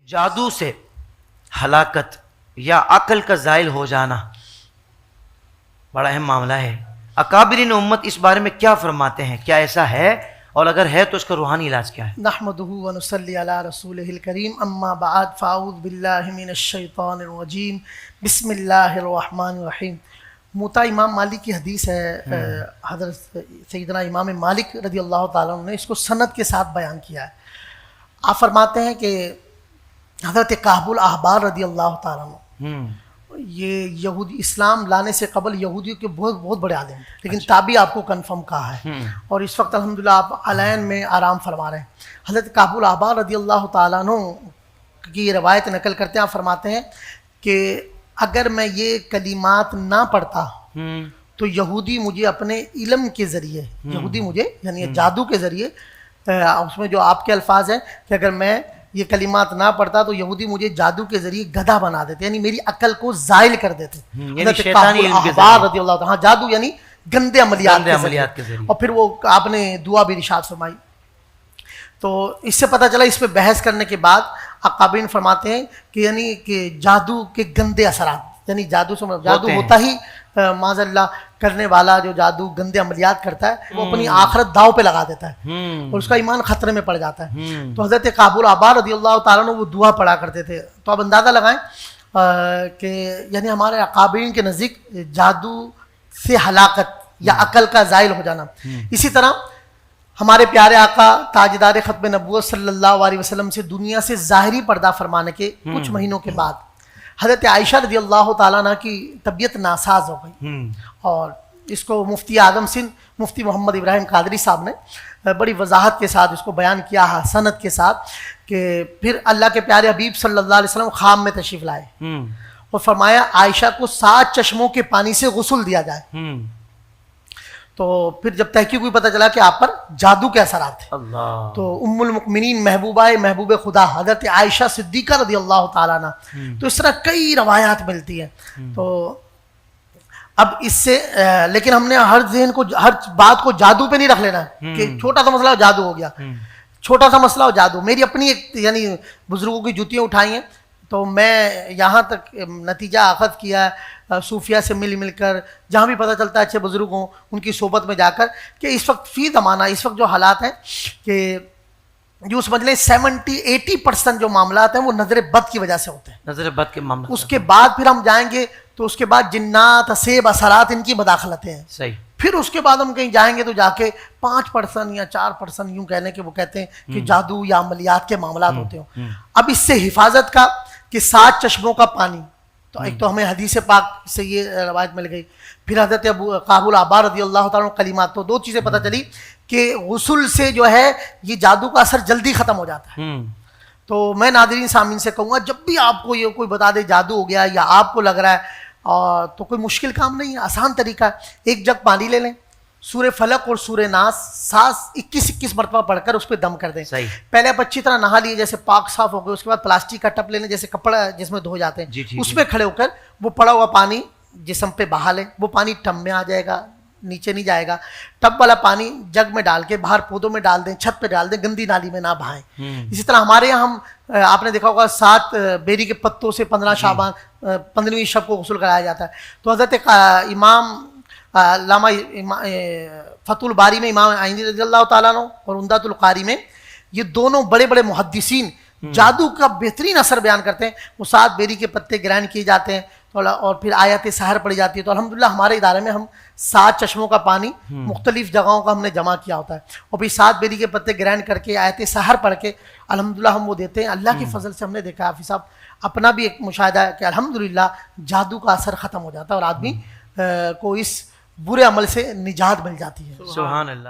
جادو سے ہلاکت یا عقل کا زائل ہو جانا بڑا اہم معاملہ ہے۔ اکابرین امت اس بارے میں کیا فرماتے ہیں؟ کیا ایسا ہے؟ اور اگر ہے تو اس کا روحانی علاج کیا ہے؟ نحمدہ ونصلی علی رسولہ الکریم، اما بعد فاعوذ باللہ من الشیطان الرجیم، بسم اللہ الرحمن الرحیم۔ موطا امام مالک کی حدیث ہے، حضرت سیدنا امام مالک رضی اللہ تعالیٰ عنہ نے اس کو سند کے ساتھ بیان کیا ہے۔ آپ فرماتے ہیں کہ حضرت کعب الاحبار رضی اللہ تعالیٰ عنہ یہ یہودی اسلام لانے سے قبل یہودیوں کے بہت بڑے عالم تھے، لیکن تابعی آپ کو کنفرم کہا ہے، اور اس وقت الحمدللہ آپ علین میں آرام فرما رہے ہیں۔ حضرت کعب الاحبار رضی اللہ تعالیٰ عنہ کی یہ روایت نقل کرتے ہیں، آپ فرماتے ہیں کہ اگر میں یہ کلمات نہ پڑھتا تو یہودی مجھے اپنے علم کے ذریعے، یہودی مجھے یعنی جادو کے ذریعے، اس میں جو آپ کے الفاظ ہیں کہ اگر میں یہ کلمات نہ پڑھتا تو یہودی مجھے جادو کے ذریعے گدھا بنا دیتے، یعنی میری عقل کو زائل کر دیتے۔ یعنی شیطانی علم کے ذریعے رضی اللہ تعالیٰ، جادو یعنی گندے عملیات کے ذریعے، اور پھر وہ آپ نے دعا بھی ارشاد فرمائی۔ تو اس سے پتہ چلا، اس پہ بحث کرنے کے بعد اکابرین فرماتے ہیں کہ یعنی کہ جادو کے گندے اثرات، یعنی جادو ہوتا ہی معاذ اللہ کرنے والا جو جادو گندے عملیات کرتا ہے وہ اپنی آخرت داؤ پہ لگا دیتا ہے اور اس کا ایمان خطرے میں پڑ جاتا ہے۔ تو حضرت کعب الاحبار رضی اللہ تعالیٰ عنہ وہ دعا پڑھا کرتے تھے۔ تو آپ اندازہ لگائیں کہ یعنی ہمارے اکابرین کے نزدیک جادو سے ہلاکت یا عقل کا زائل ہو جانا۔ اسی طرح ہمارے پیارے آقا تاجدار ختم نبوت صلی اللہ علیہ وسلم سے دنیا سے ظاہری پردہ فرمانے کے کچھ مہینوں کے بعد حضرت عائشہ رضی اللہ تعالیٰ عنہ کی طبیعت ناساز ہو گئی، اور اس کو مفتی اعظم سندھ مفتی محمد ابراہیم قادری صاحب نے بڑی وضاحت کے ساتھ اس کو بیان کیا ہے سند کے ساتھ، کہ پھر اللہ کے پیارے حبیب صلی اللہ علیہ وسلم خام میں تشریف لائے اور فرمایا عائشہ کو 7 چشموں کے پانی سے غسل دیا جائے۔ تو پھر جب تحقیق ہوئی پتہ چلا کہ آپ پر جادو کے اثرات تھے، تو ام المؤمنین محبوب خدا حضرت عائشہ صدیقہ رضی اللہ تعالیٰ عنہ، تو اس طرح کئی روایات ملتی ہیں۔ تو اب اس سے لیکن ہم نے ہر بات کو جادو پہ نہیں رکھ لینا کہ چھوٹا سا مسئلہ ہو جادو ہو گیا، چھوٹا سا مسئلہ ہو جادو۔ میری اپنی ایک یعنی بزرگوں کی جوتیاں اٹھائی ہیں، تو میں یہاں تک نتیجہ اخذ کیا ہے صوفیہ سے مل کر، جہاں بھی پتہ چلتا ہے اچھے بزرگ ہوں ان کی صحبت میں جا کر، کہ اس وقت فی زمانہ اس وقت جو حالات ہیں کہ جو سمجھ لیں 70-80% جو معاملات ہیں وہ نظر بد کی وجہ سے ہوتے ہیں، نظر بد کے معاملات۔ اس کے بعد پھر ہم جائیں گے تو اس کے بعد جنات، اسیب، اثرات، ان کی مداخلتیں ہیں۔ صحیح۔ پھر اس کے بعد ہم کہیں جائیں گے تو جا کے 5% یا 4% یوں کہنے کہ وہ کہتے ہیں کہ جادو یا عملیات کے معاملات ہوتے ہوں۔ اب اس سے حفاظت کا کہ 7 چشموں کا پانی، تو ایک تو ہمیں حدیث پاک سے یہ روایت مل گئی، پھر حضرت کعب الاحبار رضی اللہ تعالیٰ عنہ کلمات، تو 2 چیزیں پتہ چلی کہ غسل سے جو ہے یہ جادو کا اثر جلدی ختم ہو جاتا ہے۔ تو میں ناظرین سامعین سے کہوں گا جب بھی آپ کو یہ کوئی بتا دے جادو ہو گیا یا آپ کو لگ رہا ہے تو کوئی مشکل کام نہیں ہے، آسان طریقہ ہے۔ ایک جگ پانی لے لیں، سورہ فلق اور سورہ ناس 21 مرتبہ پڑھ کر اس پہ دم کر دیں۔ پہلے آپ اچھی طرح نہا لیے، جیسے پاک صاف ہو گئے، اس کے بعد پلاسٹک کا ٹب لے لیں جیسے کپڑا جس میں دھو جاتے ہیں، اس میں کھڑے ہو کر وہ پڑا ہوا پانی جسم پہ بہا لیں۔ وہ پانی ٹب میں آ جائے گا، نیچے نہیں جائے گا۔ ٹب والا پانی جگ میں ڈال کے باہر پودوں میں ڈال دیں، چھت پہ ڈال دیں، گندی نالی میں نہ بہائیں۔ اسی طرح ہمارے یہاں ہم آپ نے دیکھا ہوگا 7 بیری کے پتوں سے 15 شعبان 15ویں شب کو غسل کرایا جاتا ہے۔ تو حضرت امام علامہ فتح الباری میں امام عینی رضی اللہ تعالیٰ عنہ اور عمدۃ القاری میں یہ دونوں بڑے بڑے محدثین جادو کا بہترین اثر بیان کرتے ہیں۔ وہ 7 بیری کے پتے گرائنڈ کیے جاتے ہیں اور پھر آیت سحر پڑھی جاتی ہے۔ تو الحمدللہ ہمارے ادارے میں ہم 7 چشموں کا پانی مختلف جگہوں کا ہم نے جمع کیا ہوتا ہے، اور پھر 7 بیری کے پتے گرائنڈ کر کے آیت سحر پڑھ کے الحمدللہ ہم وہ دیتے ہیں۔ اللہ کی فضل سے ہم نے دیکھا حافظ صاحب اپنا بھی ایک مشاہدہ ہے کہ الحمدللہ جادو کا اثر ختم ہو جاتا ہے اور آدمی کو اس برے عمل سے نجات مل جاتی ہے۔ سبحان اللہ۔